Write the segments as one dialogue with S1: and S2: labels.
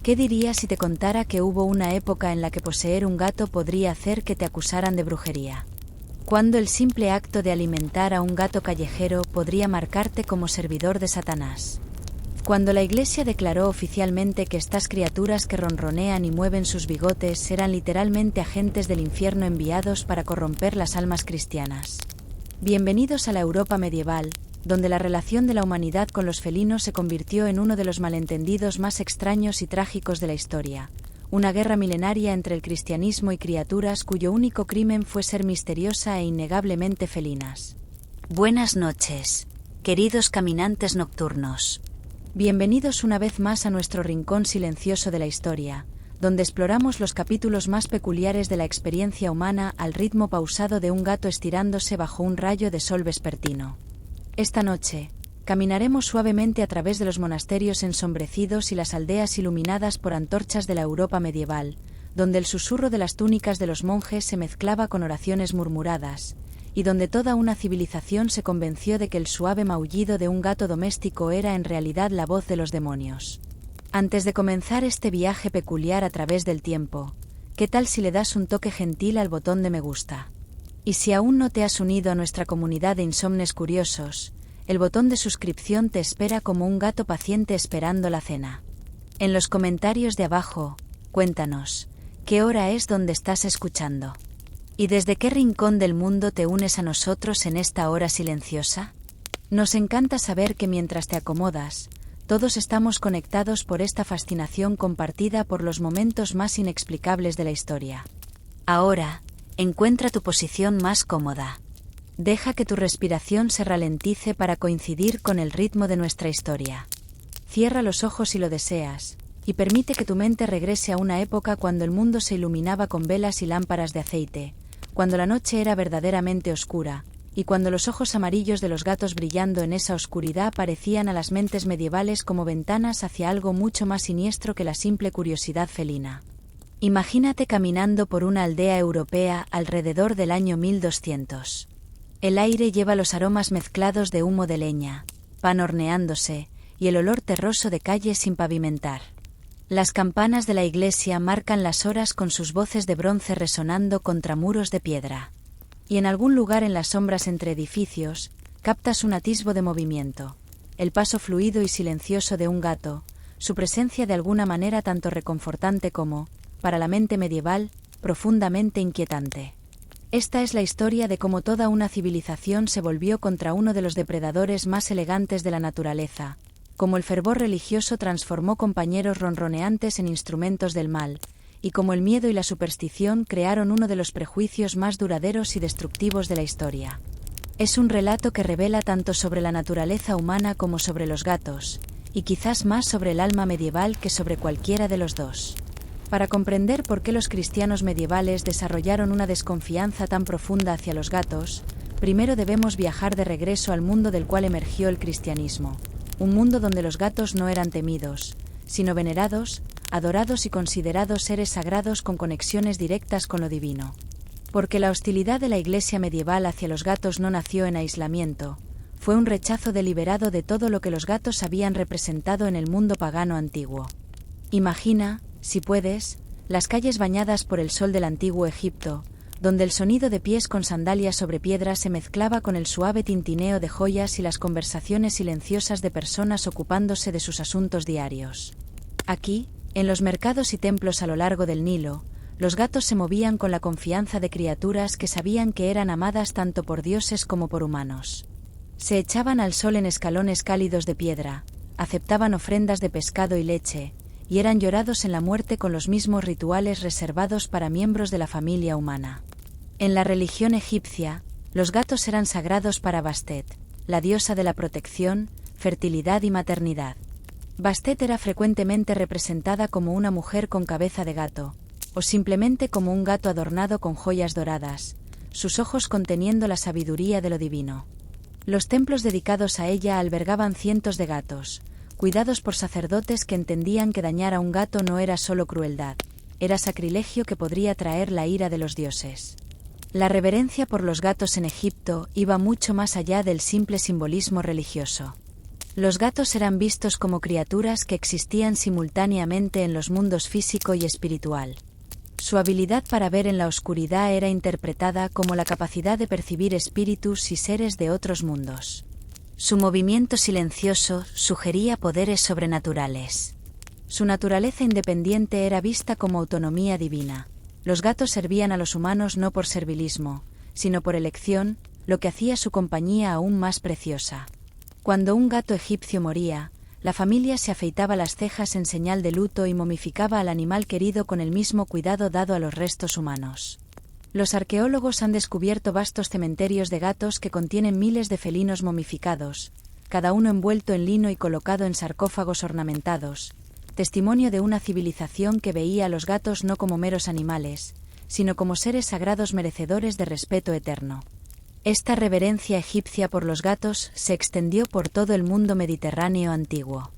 S1: ¿Qué dirías si te contara que hubo una época en la que poseer un gato podría hacer que te acusaran de brujería? Cuando el simple acto de alimentar a un gato callejero podría marcarte como servidor de Satanás. Cuando la Iglesia declaró oficialmente que estas criaturas que ronronean y mueven sus bigotes eran literalmente agentes del infierno enviados para corromper las almas cristianas. Bienvenidos a la Europa medieval, donde la relación de la humanidad con los felinos se convirtió en uno de los malentendidos más extraños y trágicos de la historia. Una guerra milenaria entre el cristianismo y criaturas cuyo único crimen fue ser misteriosa e innegablemente felinas.
S2: Buenas noches, queridos caminantes nocturnos.
S1: Bienvenidos una vez más a nuestro rincón silencioso de la historia, donde exploramos los capítulos más peculiares de la experiencia humana al ritmo pausado de un gato estirándose bajo un rayo de sol vespertino. Esta noche, caminaremos suavemente a través de los monasterios ensombrecidos y las aldeas iluminadas por antorchas de la Europa medieval, donde el susurro de las túnicas de los monjes se mezclaba con oraciones murmuradas, y donde toda una civilización se convenció de que el suave maullido de un gato doméstico era en realidad la voz de los demonios. Antes de comenzar este viaje peculiar a través del tiempo, ¿qué tal si le das un toque gentil al botón de me gusta? Y si aún no te has unido a nuestra comunidad de insomnes curiosos, el botón de suscripción te espera como un gato paciente esperando la cena. En los comentarios de abajo, cuéntanos, ¿qué hora es donde estás escuchando? ¿Y desde qué rincón del mundo te unes a nosotros en esta hora silenciosa? Nos encanta saber que mientras te acomodas, todos estamos conectados por esta fascinación compartida por los momentos más inexplicables de la historia.
S2: Ahora, encuentra tu posición más cómoda.
S1: Deja que tu respiración se ralentice para coincidir con el ritmo de nuestra historia. Cierra los ojos si lo deseas, y permite que tu mente regrese a una época cuando el mundo se iluminaba con velas y lámparas de aceite, cuando la noche era verdaderamente oscura, y cuando los ojos amarillos de los gatos brillando en esa oscuridad parecían a las mentes medievales como ventanas hacia algo mucho más siniestro que la simple curiosidad felina. Imagínate caminando por una aldea europea alrededor del año 1200. El aire lleva los aromas mezclados de humo de leña, pan horneándose, y el olor terroso de calles sin pavimentar. Las campanas de la iglesia marcan las horas con sus voces de bronce resonando contra muros de piedra. Y en algún lugar en las sombras entre edificios, captas un atisbo de movimiento, el paso fluido y silencioso de un gato, su presencia de alguna manera tanto reconfortante como, para la mente medieval, profundamente inquietante. Esta es la historia de cómo toda una civilización se volvió contra uno de los depredadores más elegantes de la naturaleza, cómo el fervor religioso transformó compañeros ronroneantes en instrumentos del mal, y cómo el miedo y la superstición crearon uno de los prejuicios más duraderos y destructivos de la historia. Es un relato que revela tanto sobre la naturaleza humana como sobre los gatos, y quizás más sobre el alma medieval que sobre cualquiera de los dos. Para comprender por qué los cristianos medievales desarrollaron una desconfianza tan profunda hacia los gatos, primero debemos viajar de regreso al mundo del cual emergió el cristianismo, un mundo donde los gatos no eran temidos, sino venerados, adorados y considerados seres sagrados con conexiones directas con lo divino. Porque la hostilidad de la Iglesia medieval hacia los gatos no nació en aislamiento, fue un rechazo deliberado de todo lo que los gatos habían representado en el mundo pagano antiguo. Imagina, si puedes, las calles bañadas por el sol del antiguo Egipto, donde el sonido de pies con sandalias sobre piedra se mezclaba con el suave tintineo de joyas y las conversaciones silenciosas de personas ocupándose de sus asuntos diarios. Aquí, en los mercados y templos a lo largo del Nilo, los gatos se movían con la confianza de criaturas que sabían que eran amadas tanto por dioses como por humanos. Se echaban al sol en escalones cálidos de piedra, aceptaban ofrendas de pescado y leche, y eran llorados en la muerte con los mismos rituales reservados para miembros de la familia humana. En la religión egipcia, los gatos eran sagrados para Bastet, la diosa de la protección, fertilidad y maternidad. Bastet era frecuentemente representada como una mujer con cabeza de gato, o simplemente como un gato adornado con joyas doradas, sus ojos conteniendo la sabiduría de lo divino. Los templos dedicados a ella albergaban cientos de gatos, cuidados por sacerdotes que entendían que dañar a un gato no era solo crueldad, era sacrilegio que podría traer la ira de los dioses. La reverencia por los gatos en Egipto iba mucho más allá del simple simbolismo religioso. Los gatos eran vistos como criaturas que existían simultáneamente en los mundos físico y espiritual. Su habilidad para ver en la oscuridad era interpretada como la capacidad de percibir espíritus y seres de otros mundos.
S2: Su movimiento silencioso sugería poderes sobrenaturales.
S1: Su naturaleza independiente era vista como autonomía divina. Los gatos servían a los humanos no por servilismo, sino por elección, lo que hacía su compañía aún más preciosa. Cuando un gato egipcio moría, la familia se afeitaba las cejas en señal de luto y momificaba al animal querido con el mismo cuidado dado a los restos humanos. Los arqueólogos han descubierto vastos cementerios de gatos que contienen miles de felinos momificados, cada uno envuelto en lino y colocado en sarcófagos ornamentados, testimonio de una civilización que veía a los gatos no como meros animales, sino como seres sagrados merecedores de respeto eterno. Esta reverencia egipcia por los gatos se extendió por todo el mundo mediterráneo antiguo.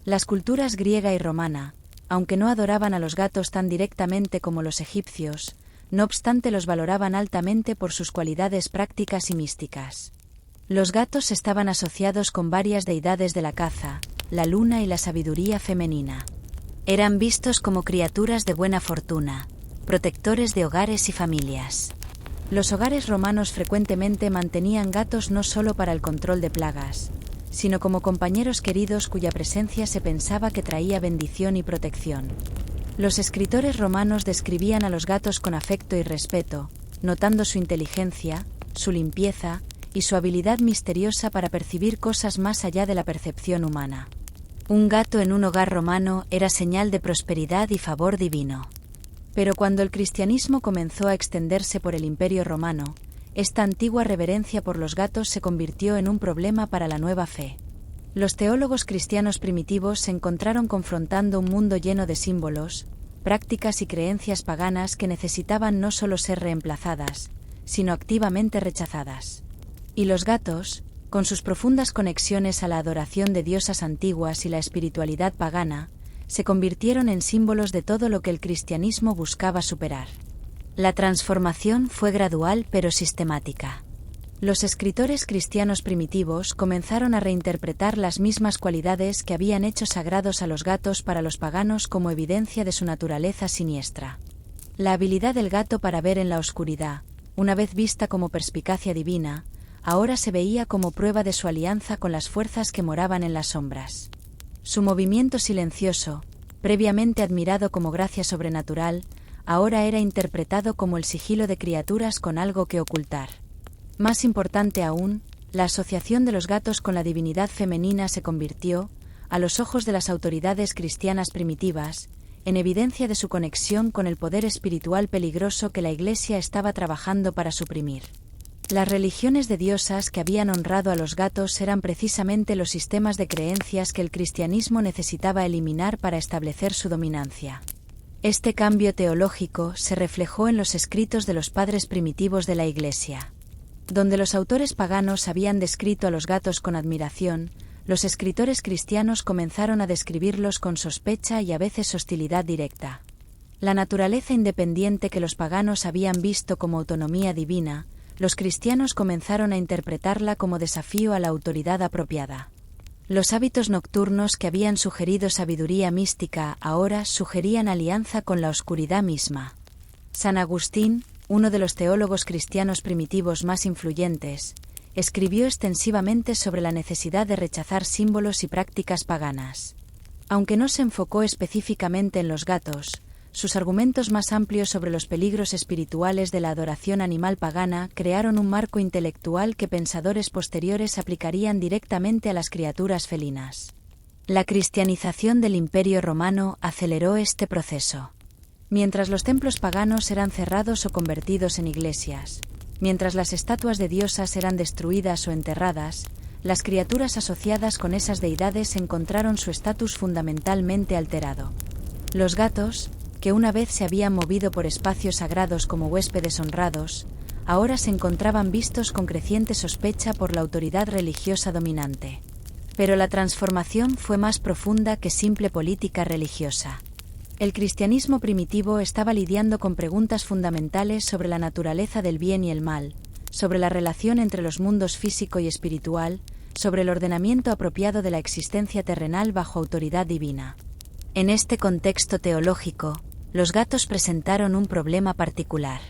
S1: Las culturas griega y romana, aunque no adoraban a los gatos tan directamente como los egipcios, no obstante los valoraban altamente por sus cualidades prácticas y místicas. Los gatos estaban asociados con varias deidades de la caza, la luna y la sabiduría femenina.
S2: Eran vistos como criaturas de buena fortuna, protectores de hogares y familias.
S1: Los hogares romanos frecuentemente mantenían gatos no solo para el control de plagas, sino como compañeros queridos cuya presencia se pensaba que traía bendición y protección. Los escritores romanos describían a los gatos con afecto y respeto, notando su inteligencia, su limpieza y su habilidad misteriosa para percibir cosas más allá de la percepción humana.
S2: Un gato en un hogar romano era señal de prosperidad y favor divino.
S1: Pero cuando el cristianismo comenzó a extenderse por el Imperio Romano, esta antigua reverencia por los gatos se convirtió en un problema para la nueva fe. Los teólogos cristianos primitivos se encontraron confrontando un mundo lleno de símbolos, prácticas y creencias paganas que necesitaban no solo ser reemplazadas, sino activamente rechazadas. Y los gatos, con sus profundas conexiones a la adoración de diosas antiguas y la espiritualidad pagana, se convirtieron en símbolos de todo lo que el cristianismo buscaba superar.
S2: La transformación fue gradual pero sistemática.
S1: Los escritores cristianos primitivos comenzaron a reinterpretar las mismas cualidades que habían hecho sagrados a los gatos para los paganos como evidencia de su naturaleza siniestra. La habilidad del gato para ver en la oscuridad, una vez vista como perspicacia divina, ahora se veía como prueba de su alianza con las fuerzas que moraban en las sombras. Su movimiento silencioso, previamente admirado como gracia sobrenatural, ahora era interpretado como el sigilo de criaturas con algo que ocultar. Más importante aún, la asociación de los gatos con la divinidad femenina se convirtió, a los ojos de las autoridades cristianas primitivas, en evidencia de su conexión con el poder espiritual peligroso que la Iglesia estaba trabajando para suprimir. Las religiones de diosas que habían honrado a los gatos eran precisamente los sistemas de creencias que el cristianismo necesitaba eliminar para establecer su dominancia. Este cambio teológico se reflejó en los escritos de los padres primitivos de la Iglesia. Donde los autores paganos habían descrito a los gatos con admiración, los escritores cristianos comenzaron a describirlos con sospecha y a veces hostilidad directa. La naturaleza independiente que los paganos habían visto como autonomía divina, los cristianos comenzaron a interpretarla como desafío a la autoridad apropiada. Los hábitos nocturnos que habían sugerido sabiduría mística ahora sugerían alianza con la oscuridad misma. San Agustín, uno de los teólogos cristianos primitivos más influyentes, escribió extensivamente sobre la necesidad de rechazar símbolos y prácticas paganas. Aunque no se enfocó específicamente en los gatos, sus argumentos más amplios sobre los peligros espirituales de la adoración animal pagana crearon un marco intelectual que pensadores posteriores aplicarían directamente a las criaturas felinas. La cristianización del Imperio Romano aceleró este proceso. Mientras los templos paganos eran cerrados o convertidos en iglesias, mientras las estatuas de diosas eran destruidas o enterradas, las criaturas asociadas con esas deidades encontraron su estatus fundamentalmente alterado. Los gatos, que una vez se habían movido por espacios sagrados como huéspedes honrados, ahora se encontraban vistos con creciente sospecha por la autoridad religiosa dominante. Pero la transformación fue más profunda que simple política religiosa. El cristianismo primitivo estaba lidiando con preguntas fundamentales sobre la naturaleza del bien y el mal, sobre la relación entre los mundos físico y espiritual, sobre el ordenamiento apropiado de la existencia terrenal bajo autoridad divina.
S2: En este contexto teológico, los gatos presentaron un problema particular.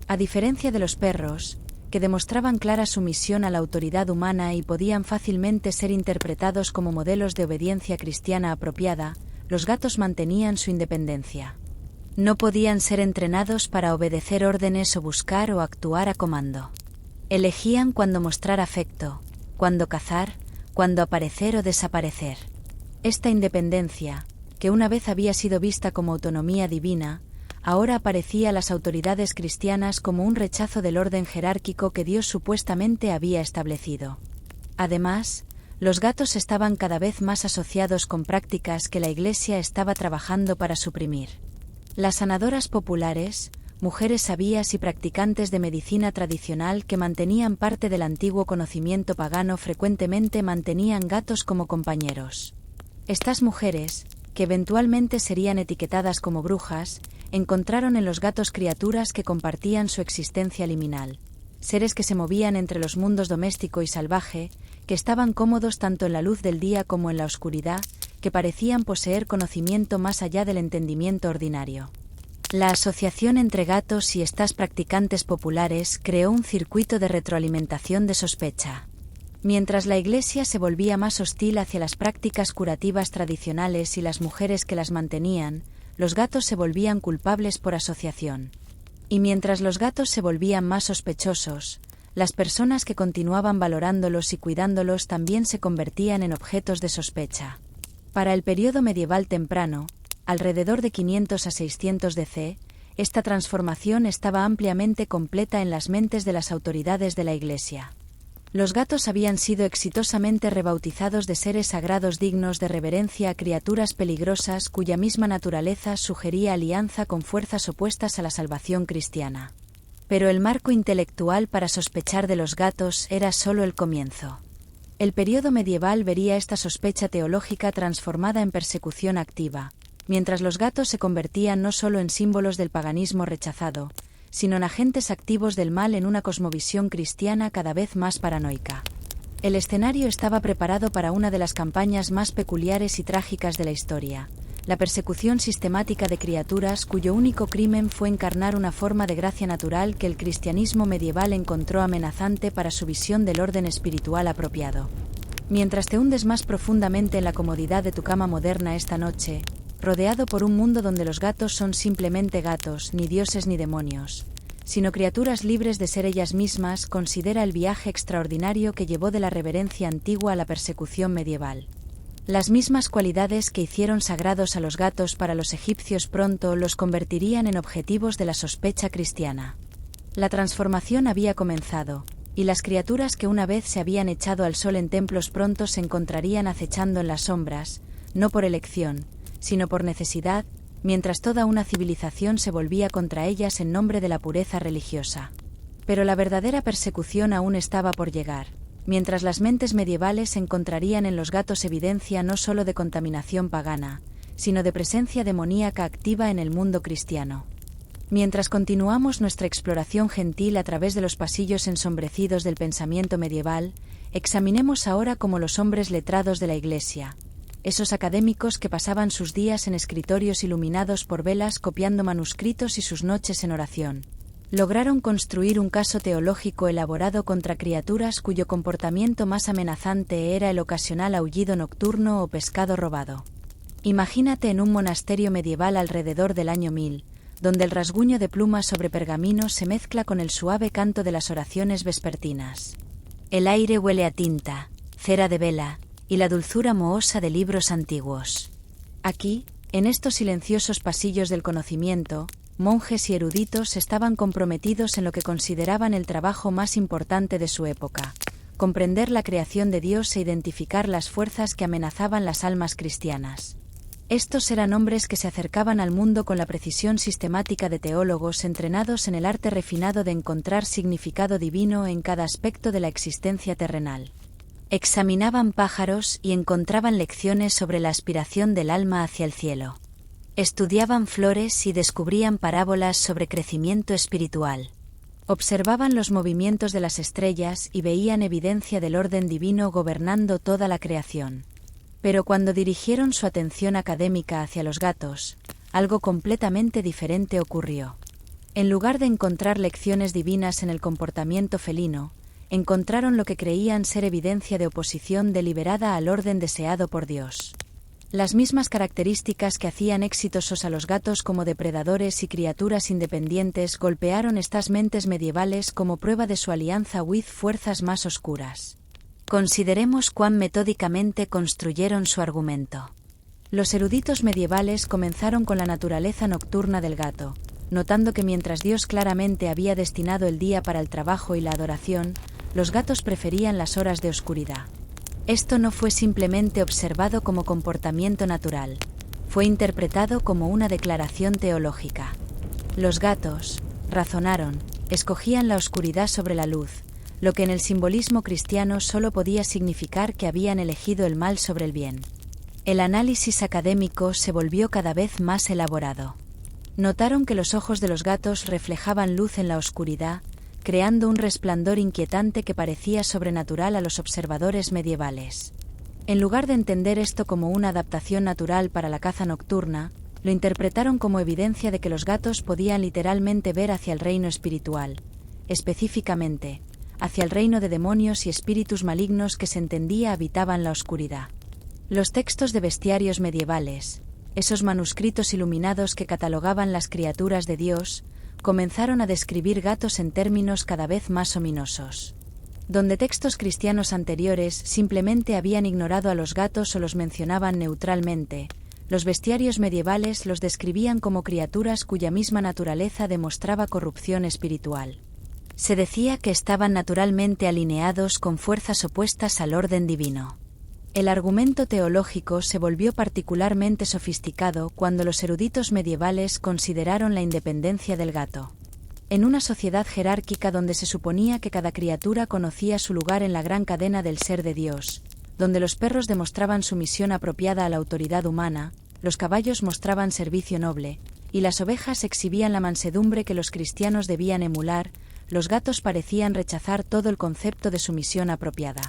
S1: A diferencia de los perros, que demostraban clara sumisión a la autoridad humana y podían fácilmente ser interpretados como modelos de obediencia cristiana apropiada, los gatos mantenían su independencia.
S2: No podían ser entrenados para obedecer órdenes o buscar o actuar a comando. Elegían cuándo mostrar afecto, cuándo cazar, cuándo aparecer o desaparecer.
S1: Esta independencia, que una vez había sido vista como autonomía divina, ahora aparecía a las autoridades cristianas como un rechazo del orden jerárquico que Dios supuestamente había establecido. Además, los gatos estaban cada vez más asociados con prácticas que la Iglesia estaba trabajando para suprimir. Las sanadoras populares, mujeres sabías y practicantes de medicina tradicional que mantenían parte del antiguo conocimiento pagano frecuentemente mantenían gatos como compañeros. Estas mujeres, que eventualmente serían etiquetadas como brujas, encontraron en los gatos criaturas que compartían su existencia liminal, seres que se movían entre los mundos doméstico y salvaje, que estaban cómodos tanto en la luz del día como en la oscuridad, que parecían poseer conocimiento más allá del entendimiento ordinario.
S2: La asociación entre gatos y estas practicantes populares creó un circuito de retroalimentación de sospecha.
S1: Mientras la Iglesia se volvía más hostil hacia las prácticas curativas tradicionales y las mujeres que las mantenían, los gatos se volvían culpables por asociación. Y mientras los gatos se volvían más sospechosos, las personas que continuaban valorándolos y cuidándolos también se convertían en objetos de sospecha. Para el período medieval temprano, alrededor de 500 a 600 DC, esta transformación estaba ampliamente completa en las mentes de las autoridades de la Iglesia. Los gatos habían sido exitosamente rebautizados de seres sagrados dignos de reverencia a criaturas peligrosas cuya misma naturaleza sugería alianza con fuerzas opuestas a la salvación cristiana.
S2: Pero el marco intelectual para sospechar de los gatos era solo el comienzo.
S1: El período medieval vería esta sospecha teológica transformada en persecución activa, mientras los gatos se convertían no solo en símbolos del paganismo rechazado, sino en agentes activos del mal en una cosmovisión cristiana cada vez más paranoica. El escenario estaba preparado para una de las campañas más peculiares y trágicas de la historia, la persecución sistemática de criaturas cuyo único crimen fue encarnar una forma de gracia natural que el cristianismo medieval encontró amenazante para su visión del orden espiritual apropiado. Mientras te hundes más profundamente en la comodidad de tu cama moderna esta noche, rodeado por un mundo donde los gatos son simplemente gatos, ni dioses ni demonios, sino criaturas libres de ser ellas mismas, considera el viaje extraordinario que llevó de la reverencia antigua a la persecución medieval. Las mismas cualidades que hicieron sagrados a los gatos para los egipcios pronto los convertirían en objetivos de la sospecha cristiana. La transformación había comenzado, y las criaturas que una vez se habían echado al sol en templos pronto se encontrarían acechando en las sombras, no por elección, sino por necesidad, mientras toda una civilización se volvía contra ellas en nombre de la pureza religiosa. Pero la verdadera persecución aún estaba por llegar, mientras las mentes medievales encontrarían en los gatos evidencia no solo de contaminación pagana, sino de presencia demoníaca activa en el mundo cristiano. Mientras continuamos nuestra exploración gentil a través de los pasillos ensombrecidos del pensamiento medieval, examinemos ahora cómo los hombres letrados de la Iglesia, esos académicos que pasaban sus días en escritorios iluminados por velas copiando manuscritos y sus noches en oración, lograron construir un caso teológico elaborado contra criaturas cuyo comportamiento más amenazante era el ocasional aullido nocturno o pescado robado. Imagínate en un monasterio medieval alrededor del año 1000, donde el rasguño de plumas sobre pergamino se mezcla con el suave canto de las oraciones vespertinas.
S2: El aire huele a tinta, cera de vela, y la dulzura mohosa de libros antiguos.
S1: Aquí, en estos silenciosos pasillos del conocimiento, monjes y eruditos estaban comprometidos en lo que consideraban el trabajo más importante de su época: comprender la creación de Dios e identificar las fuerzas que amenazaban las almas cristianas. Estos eran hombres que se acercaban al mundo con la precisión sistemática de teólogos entrenados en el arte refinado de encontrar significado divino en cada aspecto de la existencia terrenal.
S2: Examinaban pájaros y encontraban lecciones sobre la aspiración del alma hacia el cielo. Estudiaban flores y descubrían parábolas sobre crecimiento espiritual.
S1: Observaban los movimientos de las estrellas y veían evidencia del orden divino gobernando toda la creación. Pero cuando dirigieron su atención académica hacia los gatos, algo completamente diferente ocurrió. En lugar de encontrar lecciones divinas en el comportamiento felino, encontraron lo que creían ser evidencia de oposición deliberada al orden deseado por Dios. Las mismas características que hacían exitosos a los gatos como depredadores y criaturas independientes golpearon estas mentes medievales como prueba de su alianza with fuerzas más oscuras. Consideremos cuán metódicamente construyeron su argumento. Los eruditos medievales comenzaron con la naturaleza nocturna del gato, notando que mientras Dios claramente había destinado el día para el trabajo y la adoración, los gatos preferían las horas de oscuridad. Esto no fue simplemente observado como comportamiento natural, fue interpretado como una declaración teológica. Los gatos, razonaron, escogían la oscuridad sobre la luz, lo que en el simbolismo cristiano solo podía significar que habían elegido el mal sobre el bien. El análisis académico se volvió cada vez más elaborado. Notaron que los ojos de los gatos reflejaban luz en la oscuridad, creando un resplandor inquietante que parecía sobrenatural a los observadores medievales. En lugar de entender esto como una adaptación natural para la caza nocturna, lo interpretaron como evidencia de que los gatos podían literalmente ver hacia el reino espiritual, específicamente, hacia el reino de demonios y espíritus malignos que se entendía habitaban la oscuridad. Los textos de bestiarios medievales, esos manuscritos iluminados que catalogaban las criaturas de Dios, comenzaron a describir gatos en términos cada vez más ominosos. Donde textos cristianos anteriores simplemente habían ignorado a los gatos o los mencionaban neutralmente, los bestiarios medievales los describían como criaturas cuya misma naturaleza demostraba corrupción espiritual. Se decía que estaban naturalmente alineados con fuerzas opuestas al orden divino. El argumento teológico se volvió particularmente sofisticado cuando los eruditos medievales consideraron la independencia del gato. En una sociedad jerárquica donde se suponía que cada criatura conocía su lugar en la gran cadena del ser de Dios, donde los perros demostraban sumisión apropiada a la autoridad humana, los caballos mostraban servicio noble, y las ovejas exhibían la mansedumbre que los cristianos debían emular, los gatos parecían rechazar todo el concepto de sumisión apropiada.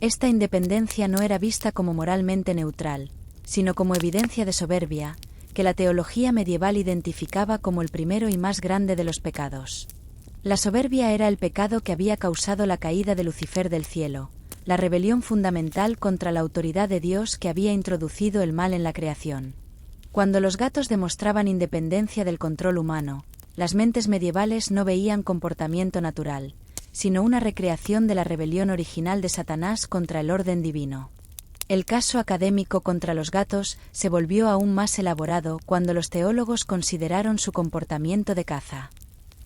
S1: Esta independencia no era vista como moralmente neutral, sino como evidencia de soberbia, que la teología medieval identificaba como el primero y más grande de los pecados. La soberbia era el pecado que había causado la caída de Lucifer del cielo, la rebelión fundamental contra la autoridad de Dios que había introducido el mal en la creación. Cuando los gatos demostraban independencia del control humano, las mentes medievales no veían comportamiento natural, sino una recreación de la rebelión original de Satanás contra el orden divino. El caso académico contra los gatos se volvió aún más elaborado cuando los teólogos consideraron su comportamiento de caza.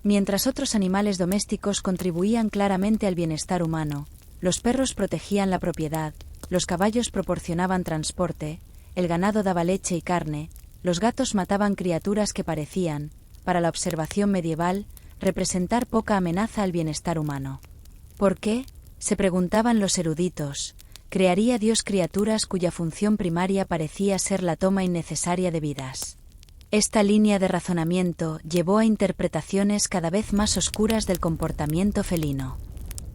S1: Mientras otros animales domésticos contribuían claramente al bienestar humano, los perros protegían la propiedad, los caballos proporcionaban transporte, el ganado daba leche y carne, los gatos mataban criaturas que parecían, para la observación medieval, representar poca amenaza al bienestar humano. ¿Por qué?, se preguntaban los eruditos, crearía Dios criaturas cuya función primaria parecía ser la toma innecesaria de vidas. Esta línea de razonamiento llevó a interpretaciones cada vez más oscuras del comportamiento felino.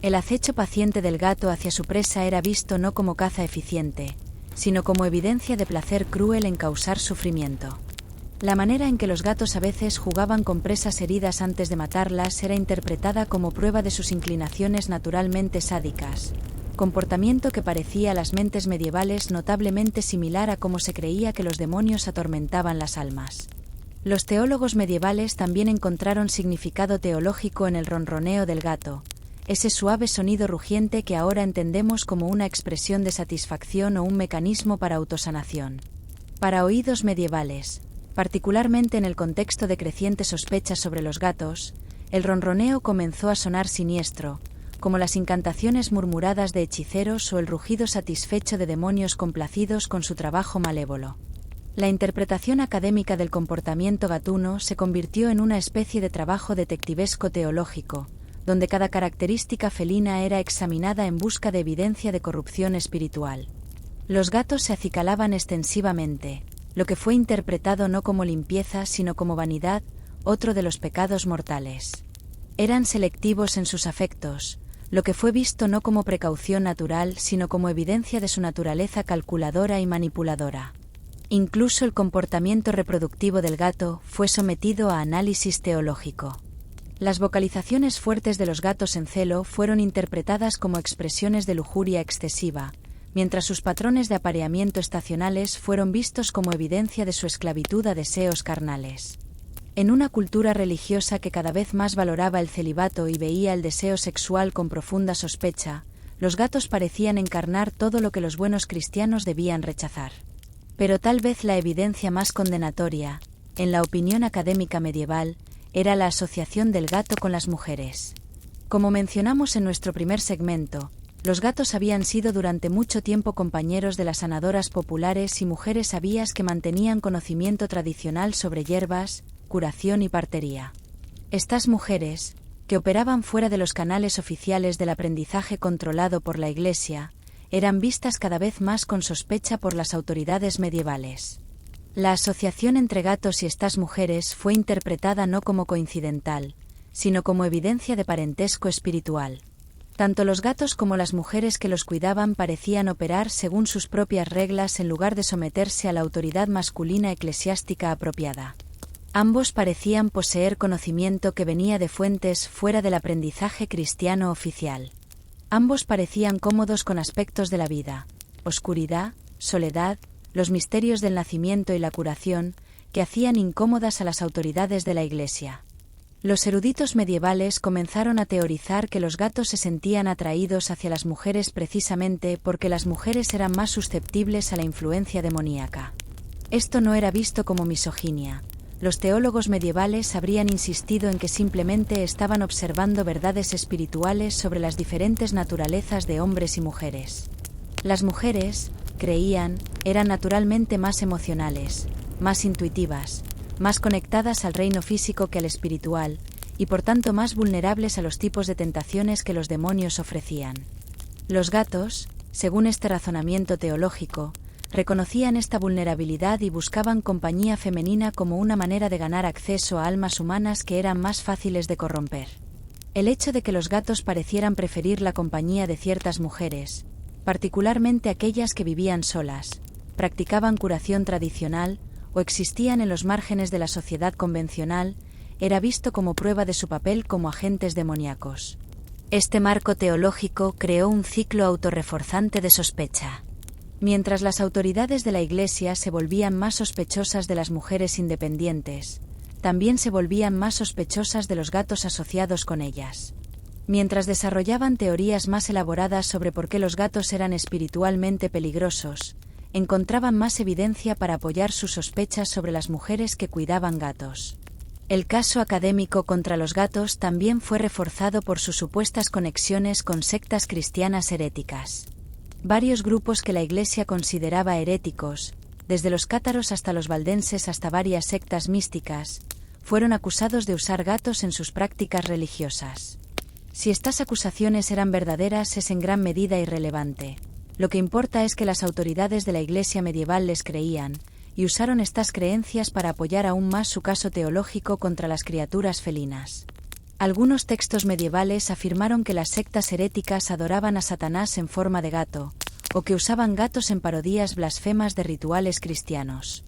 S1: El acecho paciente del gato hacia su presa era visto no como caza eficiente, sino como evidencia de placer cruel en causar sufrimiento. La manera en que los gatos a veces jugaban con presas heridas antes de matarlas era interpretada como prueba de sus inclinaciones naturalmente sádicas, comportamiento que parecía a las mentes medievales notablemente similar a cómo se creía que los demonios atormentaban las almas. Los teólogos medievales también encontraron significado teológico en el ronroneo del gato, ese suave sonido rugiente que ahora entendemos como una expresión de satisfacción o un mecanismo para autosanación. Para oídos medievales, particularmente en el contexto de creciente sospecha sobre los gatos, el ronroneo comenzó a sonar siniestro, como las incantaciones murmuradas de hechiceros o el rugido satisfecho de demonios complacidos con su trabajo malévolo. La interpretación académica del comportamiento gatuno se convirtió en una especie de trabajo detectivesco teológico, donde cada característica felina era examinada en busca de evidencia de corrupción espiritual. Los gatos se acicalaban extensivamente, lo que fue interpretado no como limpieza sino como vanidad, otro de los pecados mortales. Eran selectivos en sus afectos, lo que fue visto no como precaución natural sino como evidencia de su naturaleza calculadora y manipuladora. Incluso el comportamiento reproductivo del gato fue sometido a análisis teológico. Las vocalizaciones fuertes de los gatos en celo fueron interpretadas como expresiones de lujuria excesiva, mientras sus patrones de apareamiento estacionales fueron vistos como evidencia de su esclavitud a deseos carnales. En una cultura religiosa que cada vez más valoraba el celibato y veía el deseo sexual con profunda sospecha, los gatos parecían encarnar todo lo que los buenos cristianos debían rechazar. Pero tal vez la evidencia más condenatoria, en la opinión académica medieval, era la asociación del gato con las mujeres. Como mencionamos en nuestro primer segmento, los gatos habían sido durante mucho tiempo compañeros de las sanadoras populares y mujeres sabías que mantenían conocimiento tradicional sobre hierbas, curación y partería. Estas mujeres, que operaban fuera de los canales oficiales del aprendizaje controlado por la Iglesia, eran vistas cada vez más con sospecha por las autoridades medievales. La asociación entre gatos y estas mujeres fue interpretada no como coincidental, sino como evidencia de parentesco espiritual. Tanto los gatos como las mujeres que los cuidaban parecían operar según sus propias reglas en lugar de someterse a la autoridad masculina eclesiástica apropiada. Ambos parecían poseer conocimiento que venía de fuentes fuera del aprendizaje cristiano oficial. Ambos parecían cómodos con aspectos de la vida, oscuridad, soledad, los misterios del nacimiento y la curación, que hacían incómodas a las autoridades de la Iglesia. Los eruditos medievales comenzaron a teorizar que los gatos se sentían atraídos hacia las mujeres precisamente porque las mujeres eran más susceptibles a la influencia demoníaca. Esto no era visto como misoginia. Los teólogos medievales habrían insistido en que simplemente estaban observando verdades espirituales sobre las diferentes naturalezas de hombres y mujeres. Las mujeres, creían, eran naturalmente más emocionales, más intuitivas, más conectadas al reino físico que al espiritual, y por tanto más vulnerables a los tipos de tentaciones que los demonios ofrecían. Los gatos, según este razonamiento teológico, reconocían esta vulnerabilidad y buscaban compañía femenina como una manera de ganar acceso a almas humanas que eran más fáciles de corromper. El hecho de que los gatos parecieran preferir la compañía de ciertas mujeres, particularmente aquellas que vivían solas, practicaban curación tradicional o existían en los márgenes de la sociedad convencional, era visto como prueba de su papel como agentes demoníacos. Este marco teológico creó un ciclo autorreforzante de sospecha. Mientras las autoridades de la Iglesia se volvían más sospechosas de las mujeres independientes, también se volvían más sospechosas de los gatos asociados con ellas. Mientras desarrollaban teorías más elaboradas sobre por qué los gatos eran espiritualmente peligrosos, encontraban más evidencia para apoyar sus sospechas sobre las mujeres que cuidaban gatos. El caso académico contra los gatos también fue reforzado por sus supuestas conexiones con sectas cristianas heréticas. Varios grupos que la Iglesia consideraba heréticos, desde los cátaros hasta los valdenses hasta varias sectas místicas, fueron acusados de usar gatos en sus prácticas religiosas. Si estas acusaciones eran verdaderas es en gran medida irrelevante. Lo que importa es que las autoridades de la Iglesia medieval les creían, y usaron estas creencias para apoyar aún más su caso teológico contra las criaturas felinas. Algunos textos medievales afirmaron que las sectas heréticas adoraban a Satanás en forma de gato, o que usaban gatos en parodías blasfemas de rituales cristianos.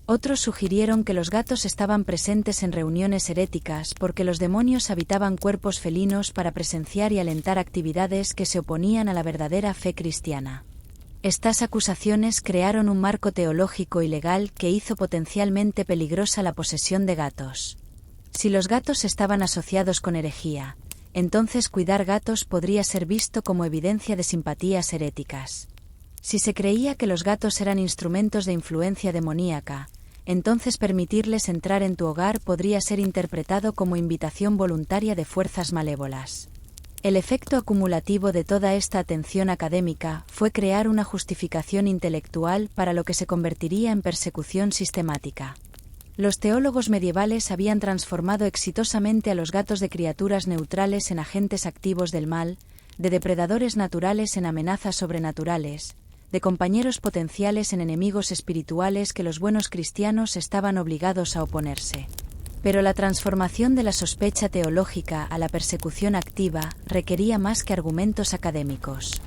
S1: Otros sugirieron que los gatos estaban presentes en reuniones heréticas porque los demonios habitaban cuerpos felinos para presenciar y alentar actividades que se oponían a la verdadera fe cristiana. Estas acusaciones crearon un marco teológico y legal que hizo potencialmente peligrosa la posesión de gatos. Si los gatos estaban asociados con herejía, entonces cuidar gatos podría ser visto como evidencia de simpatías heréticas. Si se creía que los gatos eran instrumentos de influencia demoníaca, entonces permitirles entrar en tu hogar podría ser interpretado como invitación voluntaria de fuerzas malévolas. El efecto acumulativo de toda esta atención académica fue crear una justificación intelectual para lo que se convertiría en persecución sistemática. Los teólogos medievales habían transformado exitosamente a los gatos de criaturas neutrales en agentes activos del mal, de depredadores naturales en amenazas sobrenaturales, de compañeros potenciales en enemigos espirituales que los buenos cristianos estaban obligados a oponerse. Pero la transformación de la sospecha teológica a la persecución activa requería más que argumentos académicos.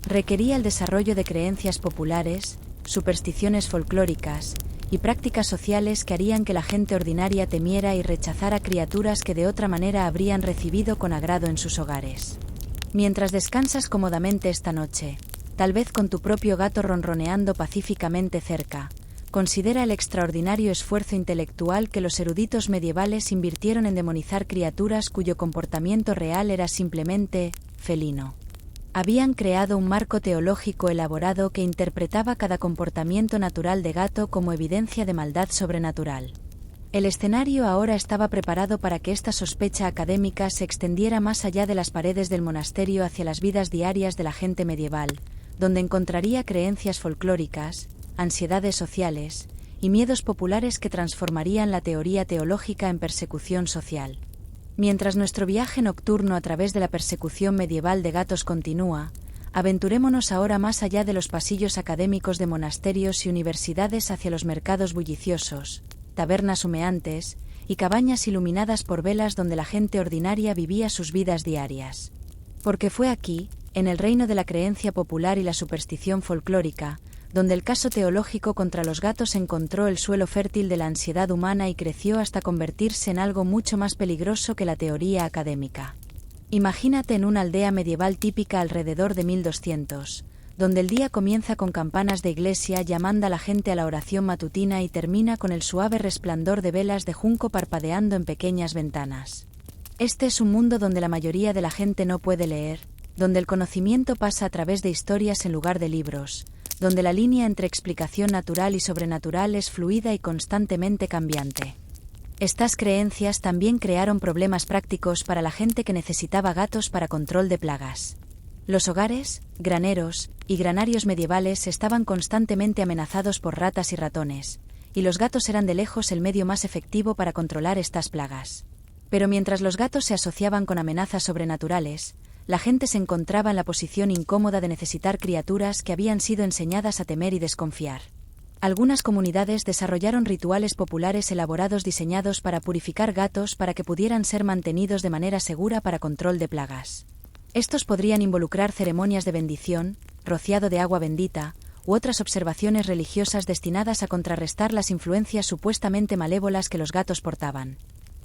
S1: Requería el desarrollo de creencias populares, supersticiones folclóricas y prácticas sociales que harían que la gente ordinaria temiera y rechazara criaturas que de otra manera habrían recibido con agrado en sus hogares. Mientras descansas cómodamente esta noche, tal vez con tu propio gato ronroneando pacíficamente cerca, considera el extraordinario esfuerzo intelectual que los eruditos medievales invirtieron en demonizar criaturas cuyo comportamiento real era simplemente felino. Habían creado un marco teológico elaborado que interpretaba cada comportamiento natural de gato como evidencia de maldad sobrenatural. El escenario ahora estaba preparado para que esta sospecha académica se extendiera más allá de las paredes del monasterio hacia las vidas diarias de la gente medieval, donde encontraría creencias folclóricas, ansiedades sociales y miedos populares que transformarían la teoría teológica en persecución social. Mientras nuestro viaje nocturno a través de la persecución medieval de gatos continúa, aventurémonos ahora más allá de los pasillos académicos de monasterios y universidades hacia los mercados bulliciosos, tabernas humeantes y cabañas iluminadas por velas donde la gente ordinaria vivía sus vidas diarias. Porque fue aquí, en el reino de la creencia popular y la superstición folclórica, donde el caso teológico contra los gatos encontró el suelo fértil de la ansiedad humana y creció hasta convertirse en algo mucho más peligroso que la teoría académica. Imagínate en una aldea medieval típica alrededor de 1200, donde el día comienza con campanas de iglesia llamando a la gente a la oración matutina y termina con el suave resplandor de velas de junco parpadeando en pequeñas ventanas. Este es un mundo donde la mayoría de la gente no puede leer, donde el conocimiento pasa a través de historias en lugar de libros, donde la línea entre explicación natural y sobrenatural es fluida y constantemente cambiante. Estas creencias también crearon problemas prácticos para la gente que necesitaba gatos para control de plagas. Los hogares, graneros y granarios medievales estaban constantemente amenazados por ratas y ratones, y los gatos eran de lejos el medio más efectivo para controlar estas plagas. Pero mientras los gatos se asociaban con amenazas sobrenaturales, la gente se encontraba en la posición incómoda de necesitar criaturas que habían sido enseñadas a temer y desconfiar. Algunas comunidades desarrollaron rituales populares elaborados diseñados para purificar gatos para que pudieran ser mantenidos de manera segura para control de plagas. Estos podrían involucrar ceremonias de bendición, rociado de agua bendita, u otras observaciones religiosas destinadas a contrarrestar las influencias supuestamente malévolas que los gatos portaban.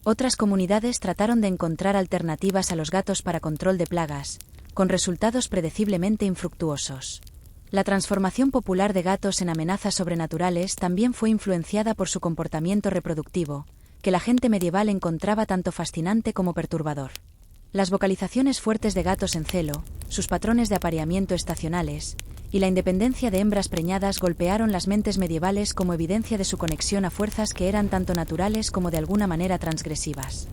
S1: Otras comunidades trataron de encontrar alternativas a los gatos para control de plagas, con resultados predeciblemente infructuosos. La transformación popular de gatos en amenazas sobrenaturales también fue influenciada por su comportamiento reproductivo, que la gente medieval encontraba tanto fascinante como perturbador. Las vocalizaciones fuertes de gatos en celo, sus patrones de apareamiento estacionales, y la independencia de hembras preñadas golpearon las mentes medievales como evidencia de su conexión a fuerzas que eran tanto naturales como de alguna manera transgresivas.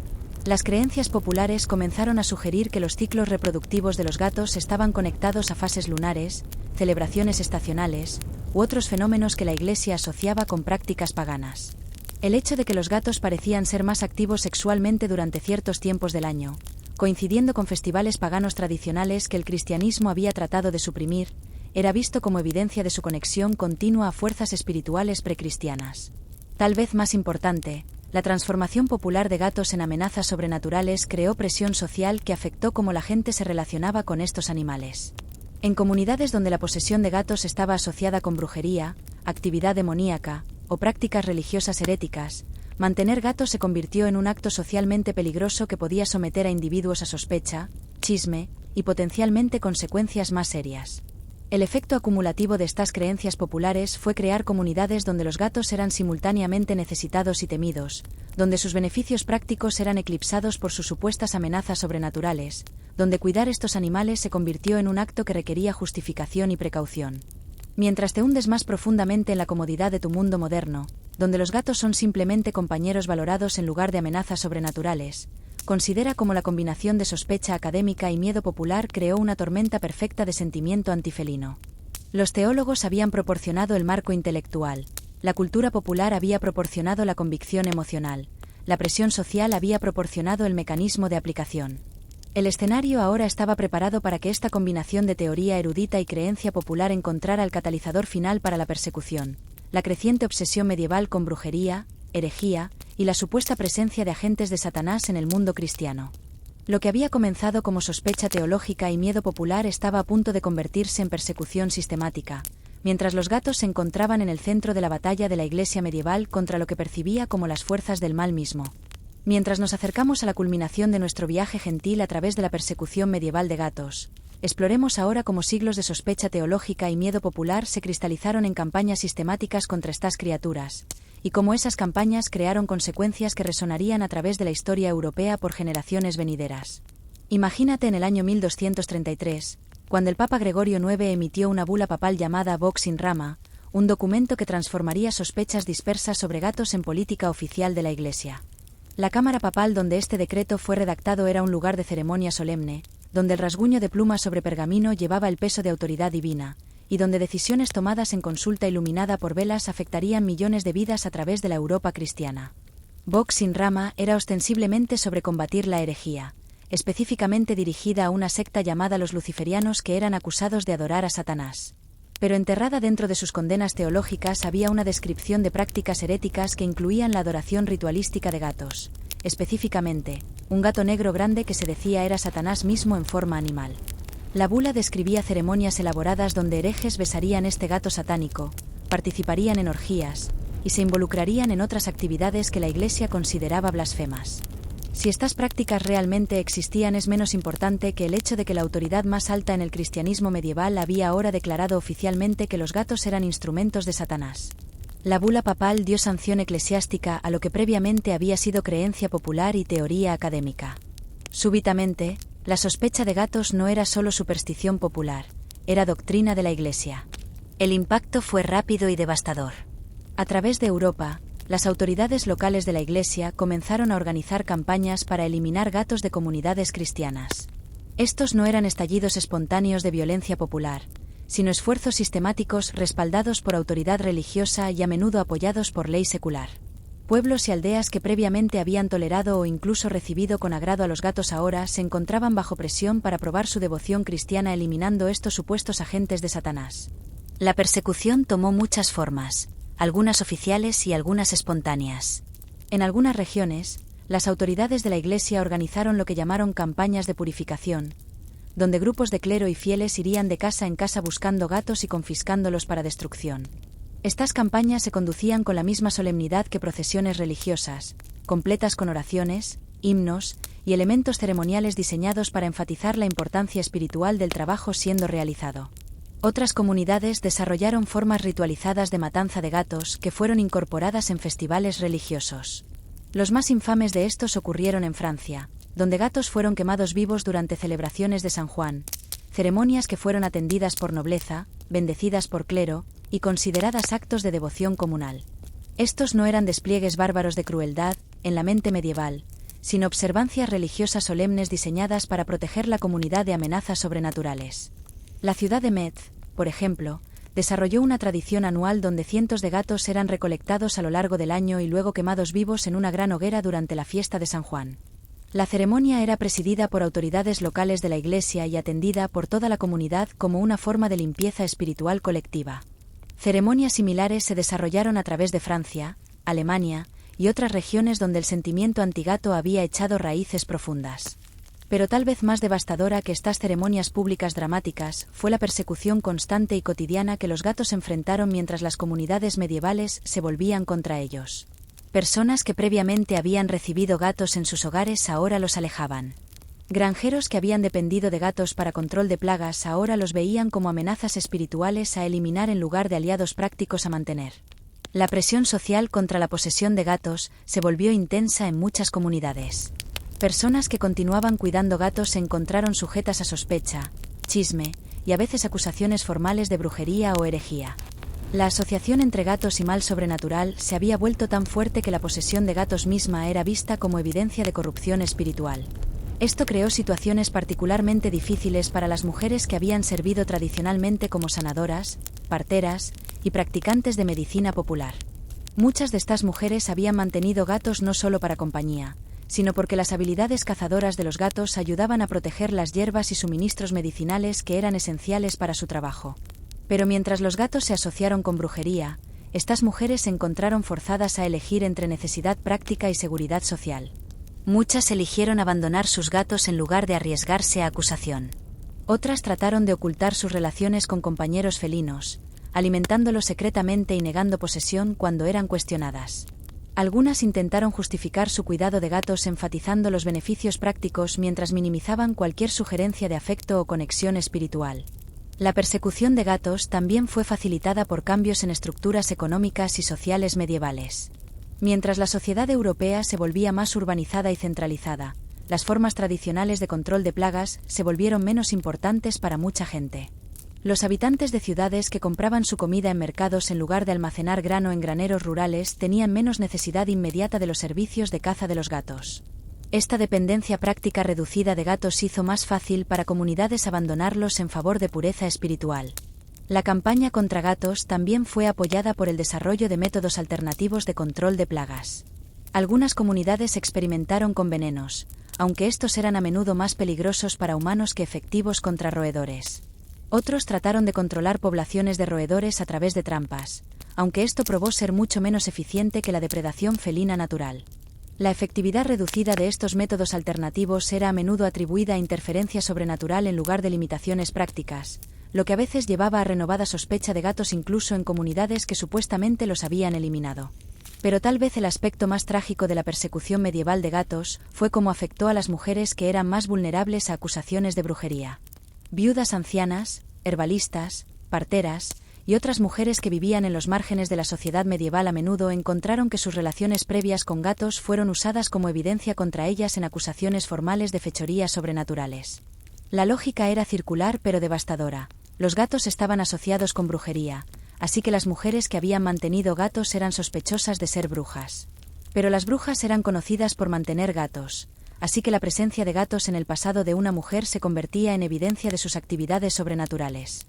S1: Las creencias populares comenzaron a sugerir que los ciclos reproductivos de los gatos estaban conectados a fases lunares, celebraciones estacionales, u otros fenómenos que la Iglesia asociaba con prácticas paganas. El hecho de que los gatos parecían ser más activos sexualmente durante ciertos tiempos del año, coincidiendo con festivales paganos tradicionales que el cristianismo había tratado de suprimir, era visto como evidencia de su conexión continua a fuerzas espirituales precristianas. Tal vez más importante, la transformación popular de gatos en amenazas sobrenaturales creó presión social que afectó cómo la gente se relacionaba con estos animales. En comunidades donde la posesión de gatos estaba asociada con brujería, actividad demoníaca o prácticas religiosas heréticas, mantener gatos se convirtió en un acto socialmente peligroso que podía someter a individuos a sospecha, chisme y potencialmente consecuencias más serias. El efecto acumulativo de estas creencias populares fue crear comunidades donde los gatos eran simultáneamente necesitados y temidos, donde sus beneficios prácticos eran eclipsados por sus supuestas amenazas sobrenaturales, donde cuidar estos animales se convirtió en un acto que requería justificación y precaución. Mientras te hundes más profundamente en la comodidad de tu mundo moderno, donde los gatos son simplemente compañeros valorados en lugar de amenazas sobrenaturales, considera cómo la combinación de sospecha académica y miedo popular creó una tormenta perfecta de sentimiento antifelino. Los teólogos habían proporcionado el marco intelectual, la cultura popular había proporcionado la convicción emocional, la presión social había proporcionado el mecanismo de aplicación. El escenario ahora estaba preparado para que esta combinación de teoría erudita y creencia popular encontrara el catalizador final para la persecución, la creciente obsesión medieval con brujería, herejía y la supuesta presencia de agentes de Satanás en el mundo cristiano. Lo que había comenzado como sospecha teológica y miedo popular estaba a punto de convertirse en persecución sistemática, mientras los gatos se encontraban en el centro de la batalla de la Iglesia medieval contra lo que percibía como las fuerzas del mal mismo. Mientras nos acercamos a la culminación de nuestro viaje gentil a través de la persecución medieval de gatos, exploremos ahora cómo siglos de sospecha teológica y miedo popular se cristalizaron en campañas sistemáticas contra estas criaturas, y cómo esas campañas crearon consecuencias que resonarían a través de la historia europea por generaciones venideras. Imagínate en el año 1233, cuando el Papa Gregorio IX emitió una bula papal llamada Vox in Rama, un documento que transformaría sospechas dispersas sobre gatos en política oficial de la Iglesia. La cámara papal donde este decreto fue redactado era un lugar de ceremonia solemne, donde el rasguño de pluma sobre pergamino llevaba el peso de autoridad divina, y donde decisiones tomadas en consulta iluminada por velas afectarían millones de vidas a través de la Europa cristiana. Vox in Rama era ostensiblemente sobre combatir la herejía, específicamente dirigida a una secta llamada los luciferianos que eran acusados de adorar a Satanás. Pero enterrada dentro de sus condenas teológicas había una descripción de prácticas heréticas que incluían la adoración ritualística de gatos, específicamente, un gato negro grande que se decía era Satanás mismo en forma animal. La bula describía ceremonias elaboradas donde herejes besarían este gato satánico, participarían en orgías, y se involucrarían en otras actividades que la Iglesia consideraba blasfemas. Si estas prácticas realmente existían es menos importante que el hecho de que la autoridad más alta en el cristianismo medieval había ahora declarado oficialmente que los gatos eran instrumentos de Satanás. La bula papal dio sanción eclesiástica a lo que previamente había sido creencia popular y teoría académica. Súbitamente, la sospecha de gatos no era solo superstición popular, era doctrina de la Iglesia. El impacto fue rápido y devastador. A través de Europa, las autoridades locales de la Iglesia comenzaron a organizar campañas para eliminar gatos de comunidades cristianas. Estos no eran estallidos espontáneos de violencia popular, sino esfuerzos sistemáticos respaldados por autoridad religiosa y a menudo apoyados por ley secular. Pueblos y aldeas que previamente habían tolerado o incluso recibido con agrado a los gatos ahora se encontraban bajo presión para probar su devoción cristiana eliminando estos supuestos agentes de Satanás. La persecución tomó muchas formas, algunas oficiales y algunas espontáneas. En algunas regiones, las autoridades de la Iglesia organizaron lo que llamaron campañas de purificación, donde grupos de clero y fieles irían de casa en casa buscando gatos y confiscándolos para destrucción. Estas campañas se conducían con la misma solemnidad que procesiones religiosas, completas con oraciones, himnos y elementos ceremoniales diseñados para enfatizar la importancia espiritual del trabajo siendo realizado. Otras comunidades desarrollaron formas ritualizadas de matanza de gatos que fueron incorporadas en festivales religiosos. Los más infames de estos ocurrieron en Francia, donde gatos fueron quemados vivos durante celebraciones de San Juan, ceremonias que fueron atendidas por nobleza, bendecidas por clero, y consideradas actos de devoción comunal. Estos no eran despliegues bárbaros de crueldad, en la mente medieval, sino observancias religiosas solemnes diseñadas para proteger la comunidad de amenazas sobrenaturales. La ciudad de Metz, por ejemplo, desarrolló una tradición anual donde cientos de gatos eran recolectados a lo largo del año y luego quemados vivos en una gran hoguera durante la fiesta de San Juan. La ceremonia era presidida por autoridades locales de la Iglesia y atendida por toda la comunidad como una forma de limpieza espiritual colectiva. Ceremonias similares se desarrollaron a través de Francia, Alemania y otras regiones donde el sentimiento antigato había echado raíces profundas. Pero tal vez más devastadora que estas ceremonias públicas dramáticas fue la persecución constante y cotidiana que los gatos enfrentaron mientras las comunidades medievales se volvían contra ellos. Personas que previamente habían recibido gatos en sus hogares ahora los alejaban. Granjeros que habían dependido de gatos para control de plagas ahora los veían como amenazas espirituales a eliminar en lugar de aliados prácticos a mantener. La presión social contra la posesión de gatos se volvió intensa en muchas comunidades. Personas que continuaban cuidando gatos se encontraron sujetas a sospecha, chisme y a veces acusaciones formales de brujería o herejía. La asociación entre gatos y mal sobrenatural se había vuelto tan fuerte que la posesión de gatos misma era vista como evidencia de corrupción espiritual. Esto creó situaciones particularmente difíciles para las mujeres que habían servido tradicionalmente como sanadoras, parteras y practicantes de medicina popular. Muchas de estas mujeres habían mantenido gatos no solo para compañía, sino porque las habilidades cazadoras de los gatos ayudaban a proteger las hierbas y suministros medicinales que eran esenciales para su trabajo. Pero mientras los gatos se asociaron con brujería, estas mujeres se encontraron forzadas a elegir entre necesidad práctica y seguridad social. Muchas eligieron abandonar sus gatos en lugar de arriesgarse a acusación. Otras trataron de ocultar sus relaciones con compañeros felinos, alimentándolos secretamente y negando posesión cuando eran cuestionadas. Algunas intentaron justificar su cuidado de gatos enfatizando los beneficios prácticos mientras minimizaban cualquier sugerencia de afecto o conexión espiritual. La persecución de gatos también fue facilitada por cambios en estructuras económicas y sociales medievales. Mientras la sociedad europea se volvía más urbanizada y centralizada, las formas tradicionales de control de plagas se volvieron menos importantes para mucha gente. Los habitantes de ciudades que compraban su comida en mercados en lugar de almacenar grano en graneros rurales tenían menos necesidad inmediata de los servicios de caza de los gatos. Esta dependencia práctica reducida de gatos hizo más fácil para comunidades abandonarlos en favor de pureza espiritual. La campaña contra gatos también fue apoyada por el desarrollo de métodos alternativos de control de plagas. Algunas comunidades experimentaron con venenos, aunque estos eran a menudo más peligrosos para humanos que efectivos contra roedores. Otros trataron de controlar poblaciones de roedores a través de trampas, aunque esto probó ser mucho menos eficiente que la depredación felina natural. La efectividad reducida de estos métodos alternativos era a menudo atribuida a interferencia sobrenatural en lugar de limitaciones prácticas, lo que a veces llevaba a renovada sospecha de gatos incluso en comunidades que supuestamente los habían eliminado. Pero tal vez el aspecto más trágico de la persecución medieval de gatos fue cómo afectó a las mujeres que eran más vulnerables a acusaciones de brujería. Viudas ancianas, herbalistas, parteras, y otras mujeres que vivían en los márgenes de la sociedad medieval a menudo encontraron que sus relaciones previas con gatos fueron usadas como evidencia contra ellas en acusaciones formales de fechorías sobrenaturales. La lógica era circular pero devastadora. Los gatos estaban asociados con brujería, así que las mujeres que habían mantenido gatos eran sospechosas de ser brujas. Pero las brujas eran conocidas por mantener gatos, así que la presencia de gatos en el pasado de una mujer se convertía en evidencia de sus actividades sobrenaturales.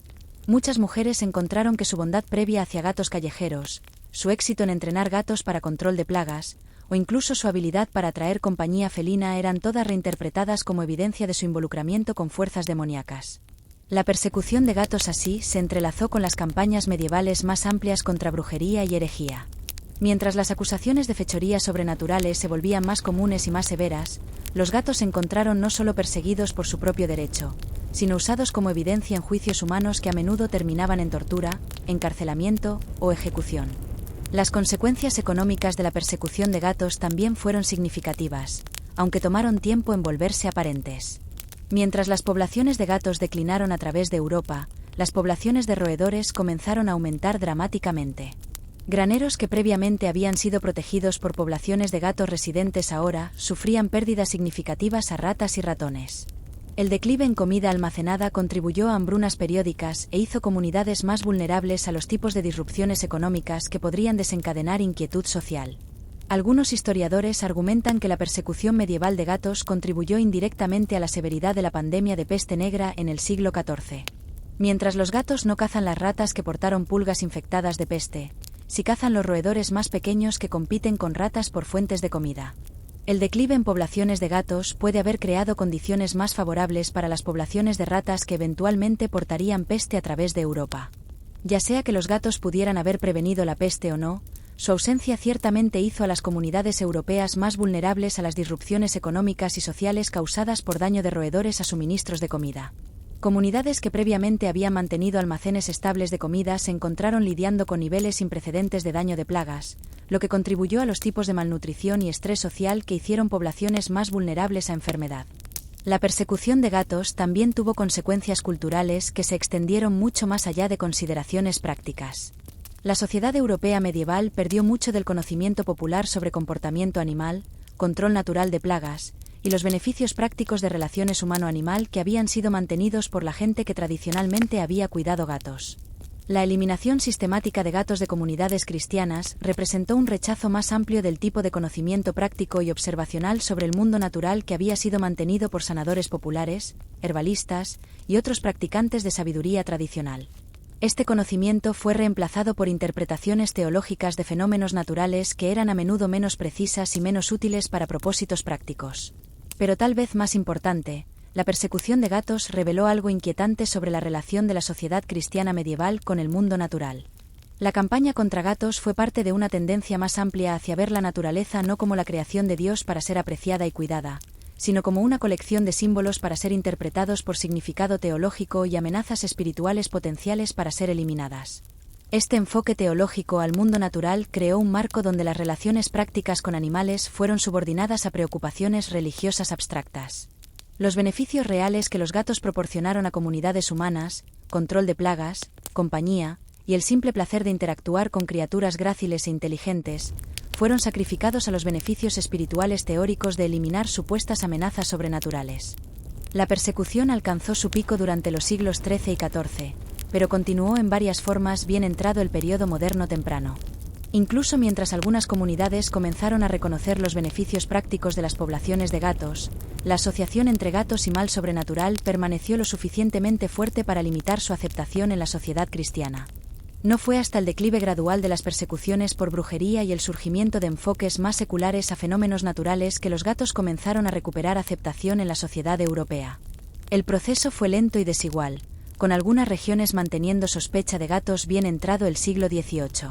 S1: Muchas mujeres encontraron que su bondad previa hacia gatos callejeros, su éxito en entrenar gatos para control de plagas, o incluso su habilidad para atraer compañía felina eran todas reinterpretadas como evidencia de su involucramiento con fuerzas demoníacas. La persecución de gatos así se entrelazó con las campañas medievales más amplias contra brujería y herejía. Mientras las acusaciones de fechorías sobrenaturales se volvían más comunes y más severas, los gatos se encontraron no solo perseguidos por su propio derecho, sino usados como evidencia en juicios humanos que a menudo terminaban en tortura, encarcelamiento o ejecución. Las consecuencias económicas de la persecución de gatos también fueron significativas, aunque tomaron tiempo en volverse aparentes. Mientras las poblaciones de gatos declinaron a través de Europa, las poblaciones de roedores comenzaron a aumentar dramáticamente. Graneros que previamente habían sido protegidos por poblaciones de gatos residentes ahora sufrían pérdidas significativas a ratas y ratones. El declive en comida almacenada contribuyó a hambrunas periódicas e hizo comunidades más vulnerables a los tipos de disrupciones económicas que podrían desencadenar inquietud social. Algunos historiadores argumentan que la persecución medieval de gatos contribuyó indirectamente a la severidad de la pandemia de peste negra en el siglo XIV. Mientras los gatos no cazan las ratas que portaron pulgas infectadas de peste, sí cazan los roedores más pequeños que compiten con ratas por fuentes de comida. El declive en poblaciones de gatos puede haber creado condiciones más favorables para las poblaciones de ratas que eventualmente portarían peste a través de Europa. Ya sea que los gatos pudieran haber prevenido la peste o no, su ausencia ciertamente hizo a las comunidades europeas más vulnerables a las disrupciones económicas y sociales causadas por daño de roedores a suministros de comida. Comunidades que previamente habían mantenido almacenes estables de comida se encontraron lidiando con niveles sin precedentes de daño de plagas, lo que contribuyó a los tipos de malnutrición y estrés social que hicieron poblaciones más vulnerables a enfermedad. La persecución de gatos también tuvo consecuencias culturales que se extendieron mucho más allá de consideraciones prácticas. La sociedad europea medieval perdió mucho del conocimiento popular sobre comportamiento animal, control natural de plagas, y los beneficios prácticos de relaciones humano-animal que habían sido mantenidos por la gente que tradicionalmente había cuidado gatos. La eliminación sistemática de gatos de comunidades cristianas representó un rechazo más amplio del tipo de conocimiento práctico y observacional sobre el mundo natural que había sido mantenido por sanadores populares, herbalistas y otros practicantes de sabiduría tradicional. Este conocimiento fue reemplazado por interpretaciones teológicas de fenómenos naturales que eran a menudo menos precisas y menos útiles para propósitos prácticos. Pero tal vez más importante, la persecución de gatos reveló algo inquietante sobre la relación de la sociedad cristiana medieval con el mundo natural. La campaña contra gatos fue parte de una tendencia más amplia hacia ver la naturaleza no como la creación de Dios para ser apreciada y cuidada, sino como una colección de símbolos para ser interpretados por significado teológico y amenazas espirituales potenciales para ser eliminadas. Este enfoque teológico al mundo natural creó un marco donde las relaciones prácticas con animales fueron subordinadas a preocupaciones religiosas abstractas. Los beneficios reales que los gatos proporcionaron a comunidades humanas, control de plagas, compañía, y el simple placer de interactuar con criaturas gráciles e inteligentes, fueron sacrificados a los beneficios espirituales teóricos de eliminar supuestas amenazas sobrenaturales. La persecución alcanzó su pico durante los siglos XIII y XIV, pero continuó en varias formas bien entrado el período moderno temprano. Incluso mientras algunas comunidades comenzaron a reconocer los beneficios prácticos de las poblaciones de gatos, la asociación entre gatos y mal sobrenatural permaneció lo suficientemente fuerte para limitar su aceptación en la sociedad cristiana. No fue hasta el declive gradual de las persecuciones por brujería y el surgimiento de enfoques más seculares a fenómenos naturales que los gatos comenzaron a recuperar aceptación en la sociedad europea. El proceso fue lento y desigual, con algunas regiones manteniendo sospecha de gatos bien entrado el siglo XVIII.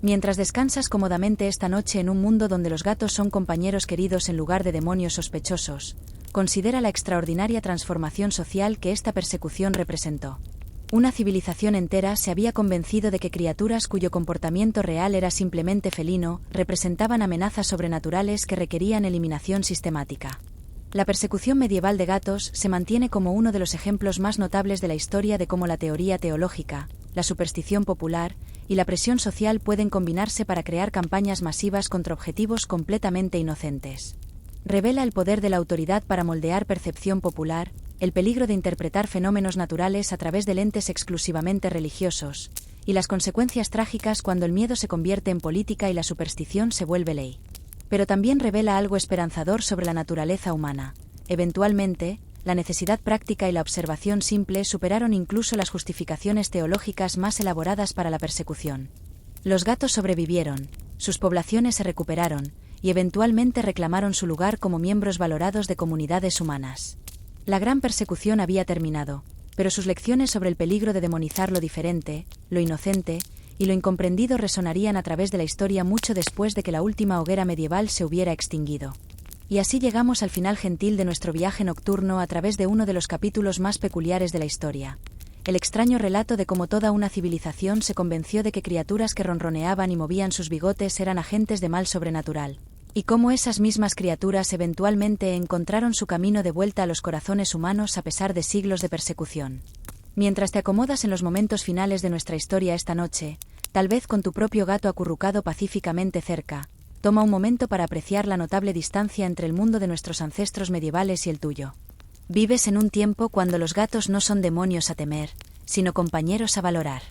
S1: Mientras descansas cómodamente esta noche en un mundo donde los gatos son compañeros queridos en lugar de demonios sospechosos, considera la extraordinaria transformación social que esta persecución representó. Una civilización entera se había convencido de que criaturas cuyo comportamiento real era simplemente felino representaban amenazas sobrenaturales que requerían eliminación sistemática. La persecución medieval de gatos se mantiene como uno de los ejemplos más notables de la historia de cómo la teoría teológica, la superstición popular y la presión social pueden combinarse para crear campañas masivas contra objetivos completamente inocentes. Revela el poder de la autoridad para moldear percepción popular, el peligro de interpretar fenómenos naturales a través de lentes exclusivamente religiosos, y las consecuencias trágicas cuando el miedo se convierte en política y la superstición se vuelve ley. Pero también revela algo esperanzador sobre la naturaleza humana. Eventualmente, la necesidad práctica y la observación simple superaron incluso las justificaciones teológicas más elaboradas para la persecución. Los gatos sobrevivieron, sus poblaciones se recuperaron, y eventualmente reclamaron su lugar como miembros valorados de comunidades humanas. La gran persecución había terminado, pero sus lecciones sobre el peligro de demonizar lo diferente, lo inocente, y lo incomprendido resonarían a través de la historia mucho después de que la última hoguera medieval se hubiera extinguido. Y así llegamos al final gentil de nuestro viaje nocturno a través de uno de los capítulos más peculiares de la historia. El extraño relato de cómo toda una civilización se convenció de que criaturas que ronroneaban y movían sus bigotes eran agentes de mal sobrenatural, y cómo esas mismas criaturas eventualmente encontraron su camino de vuelta a los corazones humanos a pesar de siglos de persecución. Mientras te acomodas en los momentos finales de nuestra historia esta noche, tal vez con tu propio gato acurrucado pacíficamente cerca, toma un momento para apreciar la notable distancia entre el mundo de nuestros ancestros medievales y el tuyo. Vives en un tiempo cuando los gatos no son demonios a temer, sino compañeros a valorar.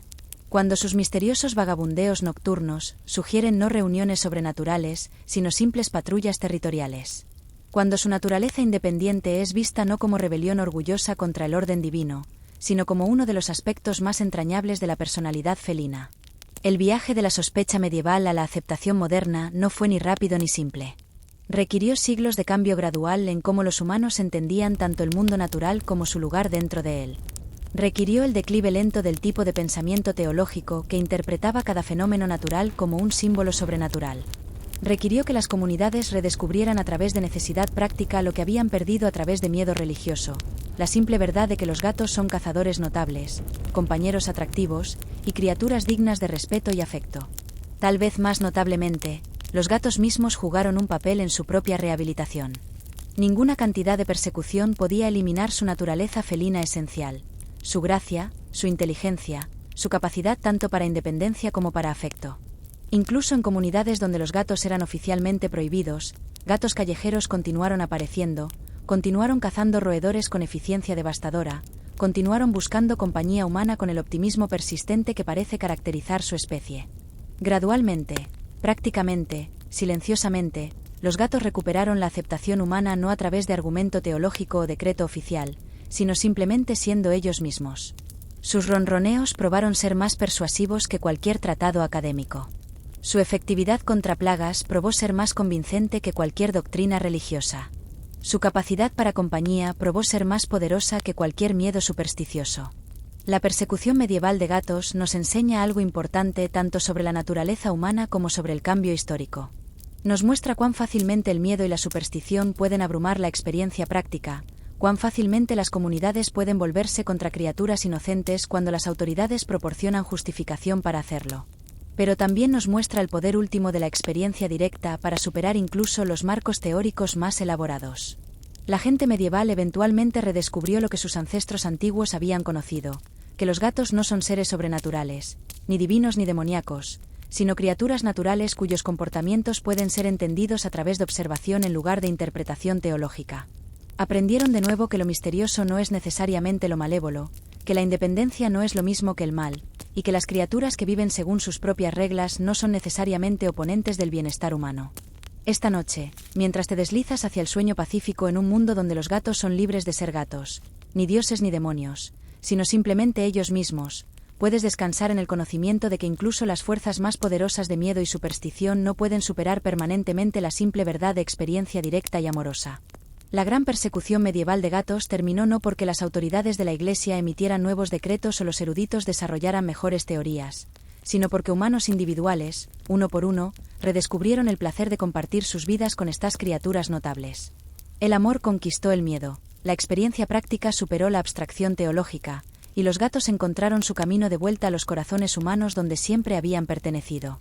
S1: Cuando sus misteriosos vagabundeos nocturnos sugieren no reuniones sobrenaturales, sino simples patrullas territoriales. Cuando su naturaleza independiente es vista no como rebelión orgullosa contra el orden divino, sino como uno de los aspectos más entrañables de la personalidad felina. El viaje de la sospecha medieval a la aceptación moderna no fue ni rápido ni simple. Requirió siglos de cambio gradual en cómo los humanos entendían tanto el mundo natural como su lugar dentro de él. Requirió el declive lento del tipo de pensamiento teológico que interpretaba cada fenómeno natural como un símbolo sobrenatural. Requirió que las comunidades redescubrieran a través de necesidad práctica lo que habían perdido a través de miedo religioso, la simple verdad de que los gatos son cazadores notables, compañeros atractivos y criaturas dignas de respeto y afecto. Tal vez más notablemente, los gatos mismos jugaron un papel en su propia rehabilitación. Ninguna cantidad de persecución podía eliminar su naturaleza felina esencial, su gracia, su inteligencia, su capacidad tanto para independencia como para afecto. Incluso en comunidades donde los gatos eran oficialmente prohibidos, gatos callejeros continuaron apareciendo, continuaron cazando roedores con eficiencia devastadora, continuaron buscando compañía humana con el optimismo persistente que parece caracterizar su especie. Gradualmente, prácticamente, silenciosamente, los gatos recuperaron la aceptación humana no a través de argumento teológico o decreto oficial, sino simplemente siendo ellos mismos. Sus ronroneos probaron ser más persuasivos que cualquier tratado académico. Su efectividad contra plagas probó ser más convincente que cualquier doctrina religiosa. Su capacidad para compañía probó ser más poderosa que cualquier miedo supersticioso. La persecución medieval de gatos nos enseña algo importante tanto sobre la naturaleza humana como sobre el cambio histórico. Nos muestra cuán fácilmente el miedo y la superstición pueden abrumar la experiencia práctica, cuán fácilmente las comunidades pueden volverse contra criaturas inocentes cuando las autoridades proporcionan justificación para hacerlo. Pero también nos muestra el poder último de la experiencia directa para superar incluso los marcos teóricos más elaborados. La gente medieval eventualmente redescubrió lo que sus ancestros antiguos habían conocido, que los gatos no son seres sobrenaturales, ni divinos ni demoníacos, sino criaturas naturales cuyos comportamientos pueden ser entendidos a través de observación en lugar de interpretación teológica. Aprendieron de nuevo que lo misterioso no es necesariamente lo malévolo, que la independencia no es lo mismo que el mal, y que las criaturas que viven según sus propias reglas no son necesariamente oponentes del bienestar humano. Esta noche, mientras te deslizas hacia el sueño pacífico en un mundo donde los gatos son libres de ser gatos, ni dioses ni demonios, sino simplemente ellos mismos, puedes descansar en el conocimiento de que incluso las fuerzas más poderosas de miedo y superstición no pueden superar permanentemente la simple verdad de experiencia directa y amorosa. La gran persecución medieval de gatos terminó no porque las autoridades de la Iglesia emitieran nuevos decretos o los eruditos desarrollaran mejores teorías, sino porque humanos individuales, uno por uno, redescubrieron el placer de compartir sus vidas con estas criaturas notables. El amor conquistó el miedo, la experiencia práctica superó la abstracción teológica, y los gatos encontraron su camino de vuelta a los corazones humanos donde siempre habían pertenecido.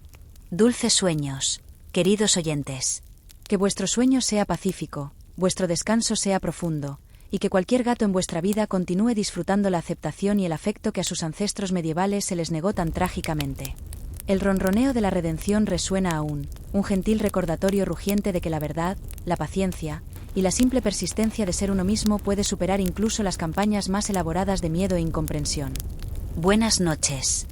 S2: Dulces sueños, queridos oyentes.
S1: Que vuestro sueño sea pacífico, vuestro descanso sea profundo, y que cualquier gato en vuestra vida continúe disfrutando la aceptación y el afecto que a sus ancestros medievales se les negó tan trágicamente. El ronroneo de la redención resuena aún, un gentil recordatorio rugiente de que la verdad, la paciencia y la simple persistencia de ser uno mismo puede superar incluso las campañas más elaboradas de miedo e incomprensión.
S2: Buenas noches.